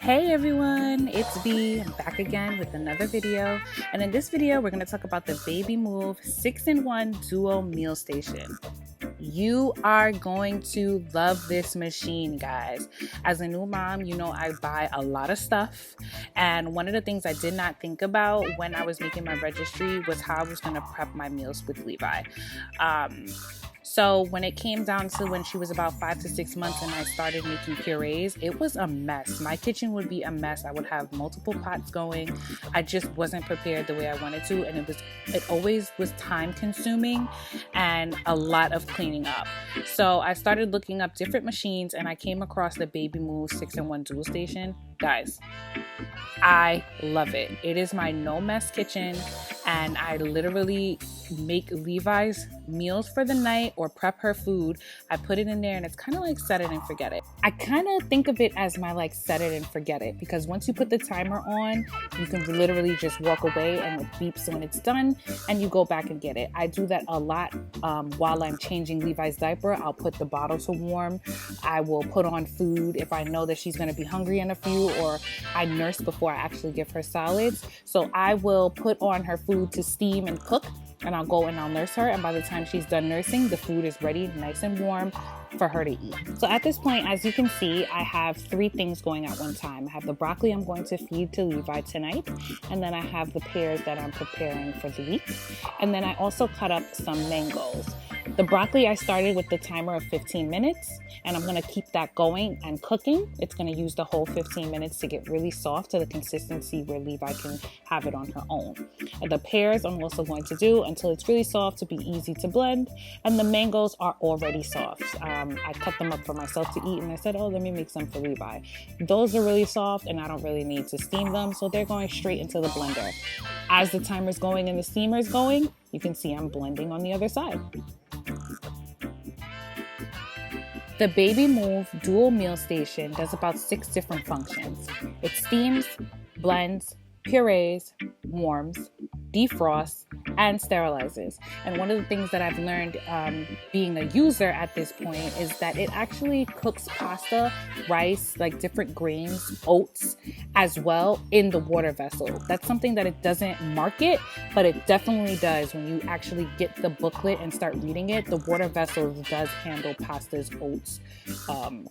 Hey everyone, it's B. I'm back again with another video. And in this video, we're going to talk about the Babymoov 6-in-1 Duo Meal Station. You are going to love this machine, guys. As a new mom, you know I buy a lot of stuff. And one of the things I did not think about when I was making my registry was how I was going to prep my meals with Levi. So when it came down to when she was about 5 to 6 months and I started making purees, it was a mess. My kitchen would be a mess. I would have multiple pots going. I just wasn't prepared the way I wanted to, and it always was time consuming and a lot of cleaning up. So I started looking up different machines and I came across the Babymoov 6-in-1 Dual Station. Guys, I love it. It is my no mess kitchen, and I literally make Levi's meals for the night or prep her food. I put it in there and it's kind of like set it and forget it. I kind of think of it as my like set it and forget it, because once you put the timer on, you can literally just walk away and it beeps when it's done and you go back and get it. I do that a lot while I'm changing Levi's diaper. I'll put the bottle to warm. I will put on food if I know that she's going to be hungry in a few, or I nurse before I actually give her solids. So I will put on her food to steam and cook, and I'll go and I'll nurse her, and by the time she's done nursing, the food is ready, nice and warm for her to eat. So at this point, as you can see, I have 3 things going at one time. I have the broccoli I'm going to feed to Levi tonight, and then I have the pears that I'm preparing for the week, and then I also cut up some mangoes. The broccoli, I started with the timer of 15 minutes, and I'm going to keep that going and cooking. It's going to use the whole 15 minutes to get really soft to the consistency where Levi can have it on her own. And the pears I'm also going to do until it's really soft to be easy to blend, and the mangoes are already soft. I cut them up for myself to eat, and I said, oh, let me make some for Levi. Those are really soft, and I don't really need to steam them, so they're going straight into the blender. As the timer's going and the steamer's going, you can see I'm blending on the other side. The Babymoov Dual Meal Station does about 6 different functions. It steams, blends, purees, warms, defrosts, and sterilizes. And one of the things that I've learned being a user at this point is that it actually cooks pasta, rice, like different grains, oats as well in the water vessel. That's something that it doesn't market, but it definitely does. When you actually get the booklet and start reading it, the water vessel does handle pastas, oats,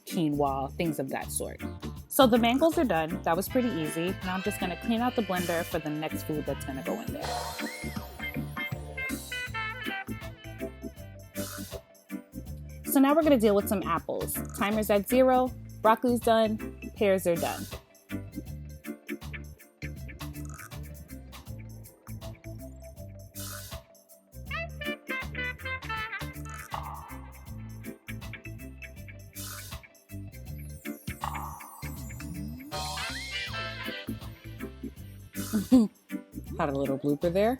quinoa, things of that sort. So the mangoes are done. That was pretty easy. Now I'm just going to clean out the blender for the next food that's going to go in there. So now we're going to deal with some apples. Timer's at 0, broccoli's done, pears are done. Had a little blooper there.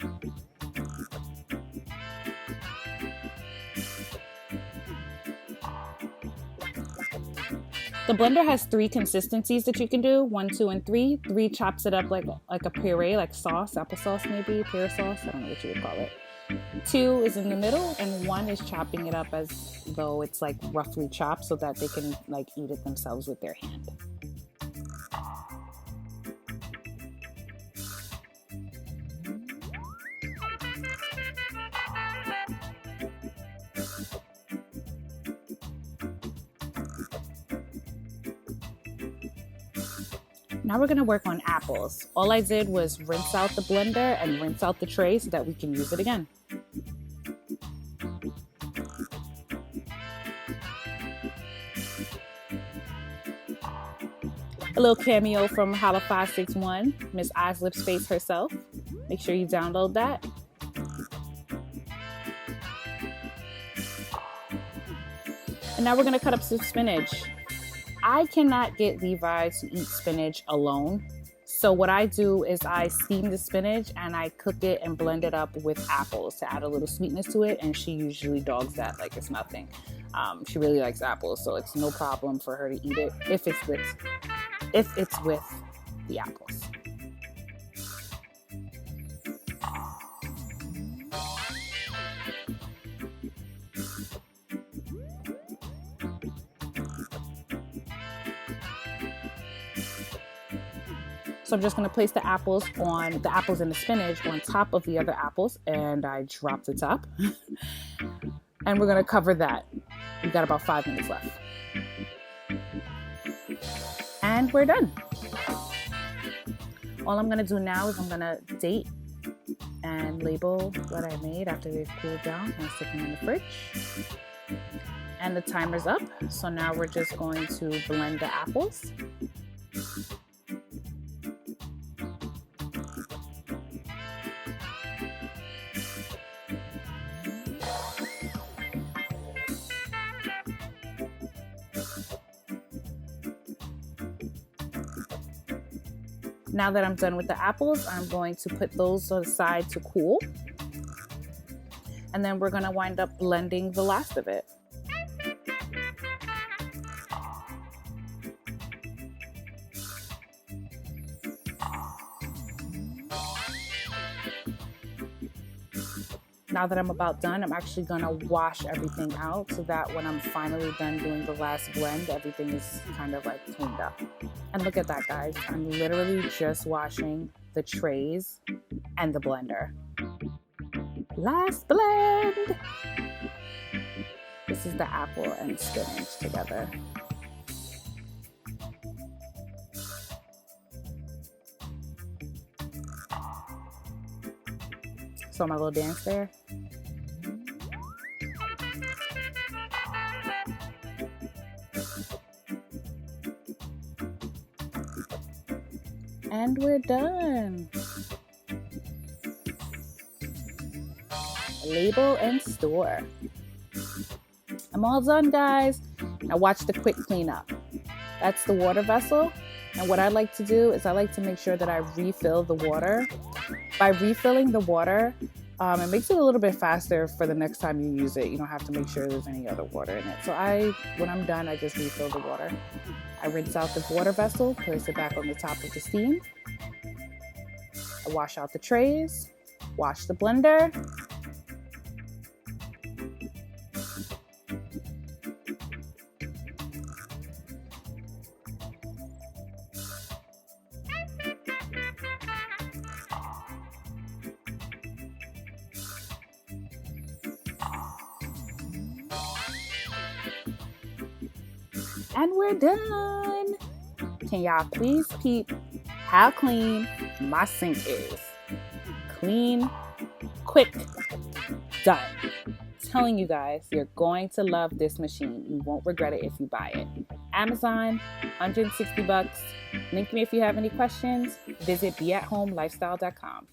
The blender has 3 consistencies that you can do, 1, 2, and 3. 3 chops it up like a puree, like sauce, applesauce maybe, pear sauce, I don't know what you would call it. 2 is in the middle, and 1 is chopping it up as though it's like roughly chopped so that they can like eat it themselves with their hand. Now we're going to work on apples. All I did was rinse out the blender and rinse out the tray so that we can use it again. A little cameo from Holla 561, Miss Eyes Lips Face herself. Make sure you download that. And now we're going to cut up some spinach. I cannot get Levi to eat spinach alone. So what I do is I steam the spinach and I cook it and blend it up with apples to add a little sweetness to it. And she usually dogs that like it's nothing. She really likes apples, so it's no problem for her to eat it if it's with the apples. So I'm just going to place the apples and the spinach on top of the other apples, and I drop the top. And we're going to cover that. We've got about 5 minutes left. And we're done. All I'm going to do now is I'm going to date and label what I made after they've cooled down and stick them in the fridge. And the timer's up. So now we're just going to blend the apples. Now that I'm done with the apples, I'm going to put those to the side to cool. And then we're going to wind up blending the last of it. Now that I'm about done, I'm actually going to wash everything out so that when I'm finally done doing the last blend, everything is kind of like cleaned up. And look at that, guys. I'm literally just washing the trays and the blender. Last blend. This is the apple and spinach together. So my little dance there. And we're done. Label and store. I'm all done, guys. Now watch the quick cleanup. That's the water vessel. And what I like to do is I like to make sure that I refill the water. By refilling the water, it makes it a little bit faster for the next time you use it. You don't have to make sure there's any other water in it. So when I'm done, I just refill the water. I rinse out the water vessel, place it back on the top of the steam. I wash out the trays, wash the blender. And we're done. Can y'all please peep how clean my sink is? Clean, quick, done. Telling you guys, you're going to love this machine. You won't regret it if you buy it. Amazon, $160. Link me if you have any questions. Visit beathomelifestyle.com.